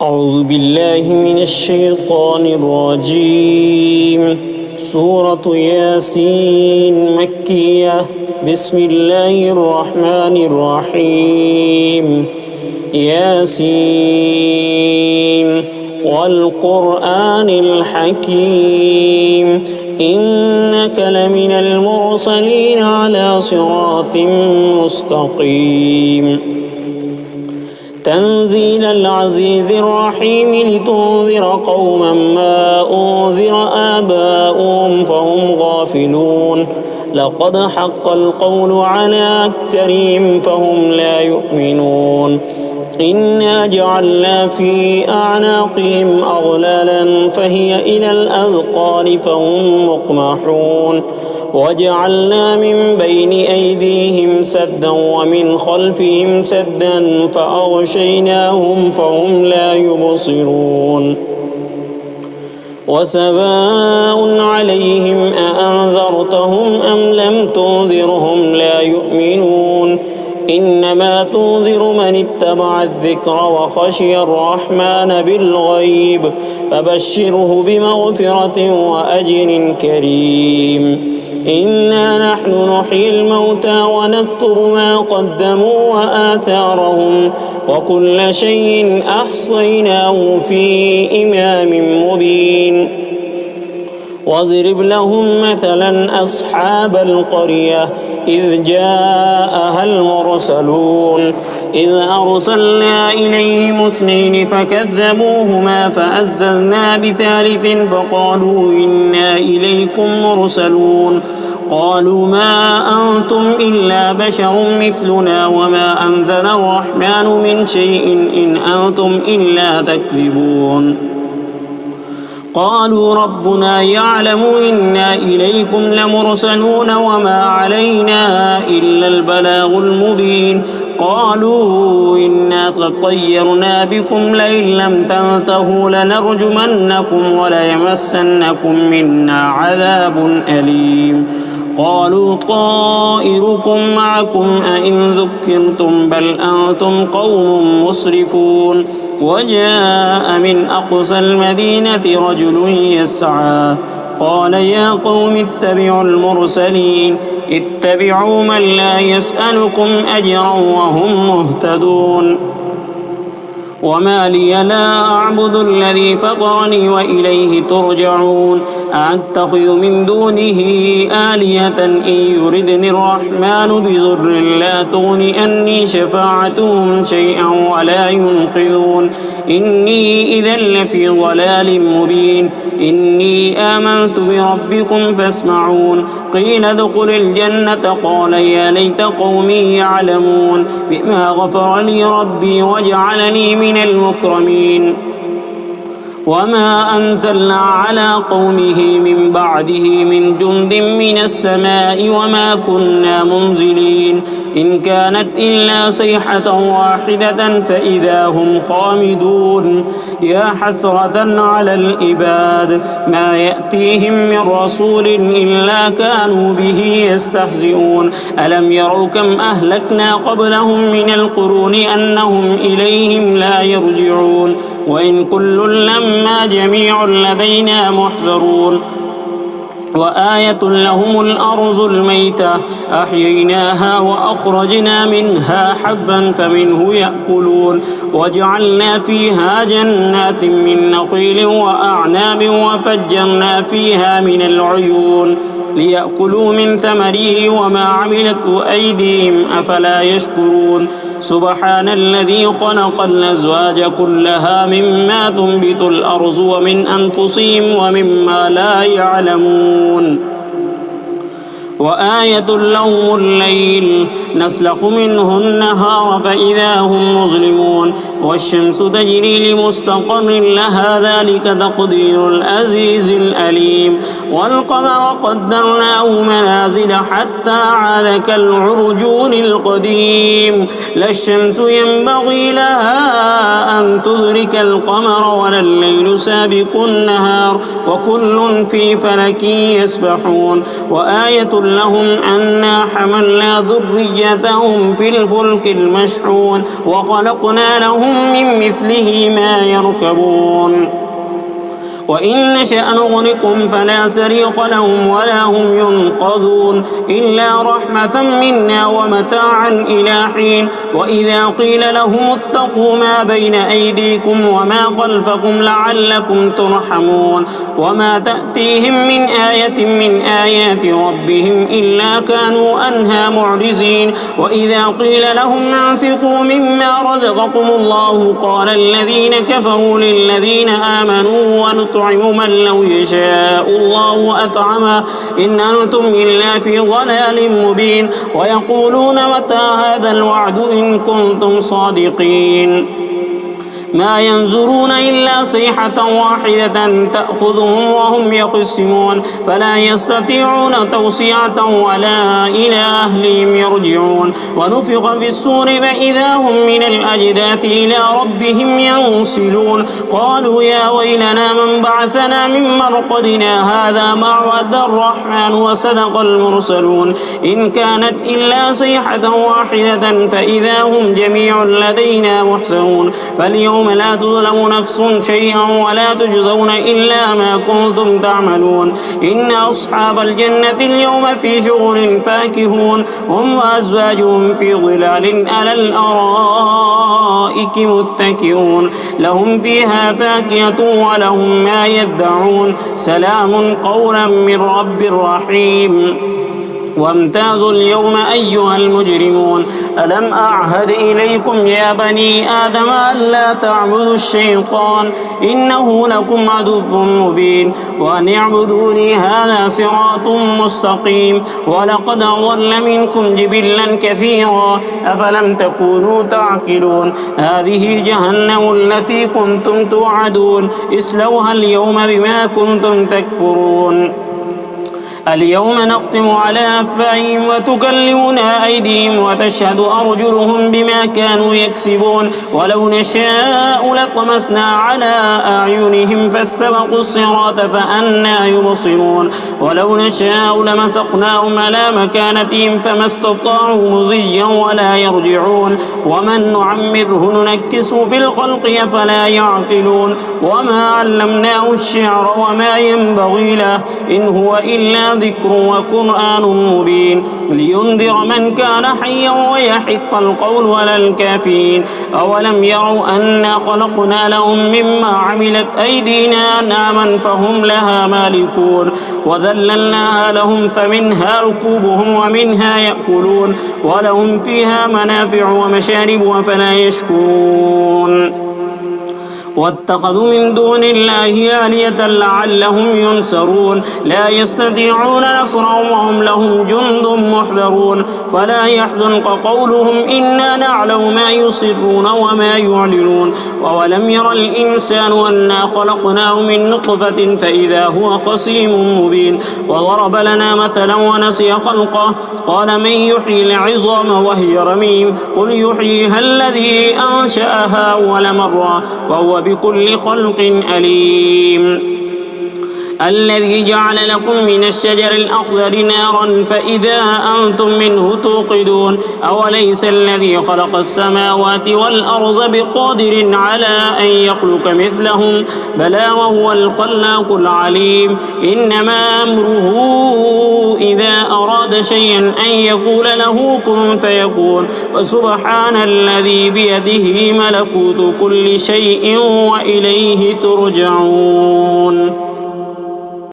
أعوذ بالله من الشيطان الرجيم. سورة ياسين مكية. بسم الله الرحمن الرحيم. ياسين والقرآن الحكيم إنك لمن المرسلين على صراط مستقيم. تنزيل العزيز الرحيم لتنذر قوما ما أنذر آباؤهم فهم غافلون. لقد حق القول على أكثرهم فهم لا يؤمنون. إنا جعلنا في أعناقهم أغلالا فهي إلى الأذقان فهم مقمحون. وجعلنا من بين أيديهم سدا ومن خلفهم سدا فأغشيناهم فهم لا يبصرون. وسواء عليهم أأنذرتهم أم لم تنذرهم لا يؤمنون. إنما تنذر من اتبع الذكر وخشي الرحمن بالغيب فبشره بمغفرة وأجر كريم. إنا نحن نحيي الموتى ونكتب ما قدموا وآثارهم وكل شيء أحصيناه في إمام مبين. واضرب لهم مثلا أصحاب القرية إذ جاءها المرسلون إذ أرسلنا إليهم اثنين فكذبوهما فعززنا بثالث فقالوا إنا إليكم مرسلون. قالوا ما أنتم إلا بشر مثلنا وما أنزل الرحمن من شيء إن أنتم إلا تكذبون. قالوا ربنا يعلم إنا إليكم لمرسلون وما علينا إلا البلاغ المبين. قالوا إنا تطيرنا بكم لئن لم تنتهوا لنرجمنكم وليمسنكم منا عذاب أليم. قالوا طائركم معكم أئن ذكرتم بل أنتم قوم مسرفون. وجاء من أقصى المدينة رجل يسعى قال يا قوم اتبعوا المرسلين اتبعوا من لا يسألكم أجرا وهم مهتدون. وما لي لا أعبد الذي فطرني وإليه ترجعون. أأتخذ من دونه آلهة إن يردني الرحمن بضر لا تغن أني شفاعتهم شيئا ولا ينقذون. إني إذا لفي ضلال مبين. إني آمنت بربكم فاسمعون. قيل ادخل الجنة قال يا ليت قومي يعلمون بما غفر لي ربي وجعلني من المكرمين. وما أنزلنا على قومه من بعده من جند من السماء وما كنا منزلين. إن كانت إلا صيحة واحدة فإذا هم خامدون. يا حسرة على العباد ما يأتيهم من رسول إلا كانوا به يستهزئون. ألم يروا كم أهلكنا قبلهم من القرون أنهم إليهم لا يرجعون. وإن كل لما جميع لدينا محضرون. وآية لهم الأرض الميتة أحييناها وأخرجنا منها حبا فمنه يأكلون. وجعلنا فيها جنات من نخيل وأعناب وفجرنا فيها من العيون ليأكلوا من ثمره وما عملته أيديهم أفلا يشكرون. سبحان الذي خلق الأزواج كلها مما تنبت الأرض ومن أنفسهم ومما لا يعلمون. وآية لهم الليل نسلخ منه النهار فإذا هم مظلمون. والشمس تجري لمستقر لها ذلك تقدير العزيز الأليم. والقمر قدرناه منازل حتى عاد كالعرجون القديم. لا الشمس ينبغي لها أن تدرك القمر ولا الليل سابق النهار وكل في فلك يسبحون. وآية لهم أنا حملنا ذريتهم في الفلك المشحون وخلقنا لهم من مثله ما يركبون وإن نشأ نغرقهم فلا سريق لهم ولا هم ينقذون إلا رحمة منا ومتاعا إلى حين وإذا قيل لهم اتقوا ما بين أيديكم وما خلفكم لعلكم ترحمون وما تأتيهم من آية من آيات ربهم إلا كانوا عنها معرضين وإذا قيل لهم أنفقوا مما رزقكم الله قال الذين كفروا للذين آمنوا ونطعم من لو يشاء الله أطعمه إن أنتم إلا في ضلال مبين ويقولون متى هذا الوعد إن كنتم صادقين ما ينظرون إلا صيحة واحدة تأخذهم وهم يخصمون فلا يستطيعون توصية ولا إلى أهلهم يرجعون ونفخ في الصور فإذا هم من الأجداث إلى ربهم ينسلون قالوا يا ويلنا من بعثنا من مرقدنا هذا ما وعد الرحمن وصدق المرسلون إن كانت إلا صيحة واحدة فإذا هم جميع لدينا محسنون فاليوم لا تظلم نفس شيئا ولا تجزون إلا ما كنتم تعملون إن أصحاب الجنة اليوم في شغل فاكهون هم وأزواجهم في ظلال على الأرائك متكئون لهم فيها فاكهة ولهم ما يدعون سلام قولا من رب رحيم وامتازوا اليوم أيها المجرمون ألم أعهد إليكم يا بني آدم ألا تعبدوا الشيطان إنه لكم عدو مبين وأن اعبدوني هذا صراط مستقيم ولقد أضل منكم جبلا كثيرا أفلم تكونوا تعقلون هذه جهنم التي كنتم توعدون اصلوها اليوم بما كنتم تكفرون اليوم نختم على أفواههم وتكلمنا أيديهم وتشهد أرجلهم بما كانوا يكسبون ولو نشاء لطمسنا على أعينهم فاستبقوا الصراط فأنى يبصرون ولو نشاء لمسخناهم على مكانتهم فما استطاعوا مضيا ولا يرجعون ومن نعمره ننكسه في الخلق فلا يعقلون وما علمناه الشعر وما ينبغي له إن هو إلا ذكر وقرآن مبين لينذر من كان حيا ويحق القول على الكافرين أولم يروا أنا خلقنا لهم مما عملت أيدينا أنعاما فهم لها مالكون وذللناها لهم فمنها ركوبهم ومنها يأكلون ولهم فيها منافع ومشارب أفلا يشكرون واتخذوا من دون الله آلهة لعلهم ينصرون لا يستطيعون نصرهم وهم لهم جند محضرون فلا يحزنك قولهم إنا نعلم ما يسرون وما يعلنون وولم ير الإنسان أنا خلقناه من نطفة فإذا هو خصيم مبين وضرب لنا مثلا ونسي خلقه قال من يحيي العظام وهي رميم قل يحييها الذي أنشأها أول مرة وهو بكل خلق أليم الذي جعل لكم من الشجر الأخضر نارا فإذا أنتم منه توقدون أوليس الذي خلق السماوات والأرض بقادر على أن يخلق مثلهم بلى وهو الخلاق العليم إنما أمره إذا أراد شيئا أن يقول له كن فيكون وسبحان الذي بيده ملكوت كل شيء وإليه ترجعون